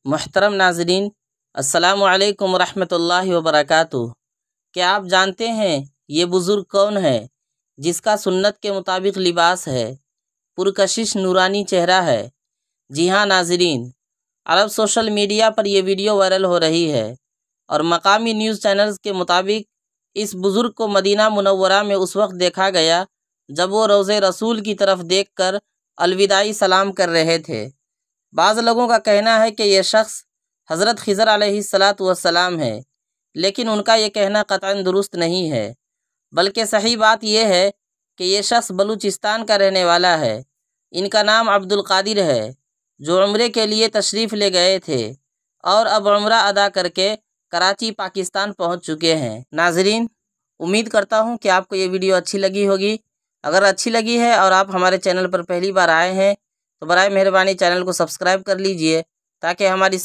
محترم नाज़रीन, अस्सलामु अलैकुम रहमतुल्लाहि व बरकातुहू। क्या आप जानते हैं ये बुज़ुर्ग कौन है जिसका सुन्नत के मुताबिक लिबास है, पुरकशिश नूरानी चेहरा है? जी हाँ नाज़रीन, अरब सोशल मीडिया पर यह वीडियो वायरल हो रही है और मकामी न्यूज़ चैनल्स के मुताबिक इस बुज़ुर्ग को मदीना मुनव्वरा में उस वक्त देखा गया जब वो रोज़े रसूल की तरफ देखकर अलविदाई सलाम कर रहे थे। बाज़ लोगों का कहना है कि यह शख्स हज़रत ख़िज़र अलैहिस्सलातु वस्सलाम है, लेकिन उनका यह कहना क़तअन दुरुस्त नहीं है, बल्कि सही बात यह है कि यह शख्स बलूचिस्तान का रहने वाला है। इनका नाम अब्दुल क़ादिर है, जो उम्रे के लिए तशरीफ़ ले गए थे और अब उम्रा अदा करके कराची पाकिस्तान पहुंच चुके हैं। नाज़रीन, उम्मीद करता हूं कि आपको ये वीडियो अच्छी लगी होगी। अगर अच्छी लगी है और आप हमारे चैनल पर पहली बार आए हैं तो बराए मेहरबानी चैनल को सब्सक्राइब कर लीजिए ताकि हमारी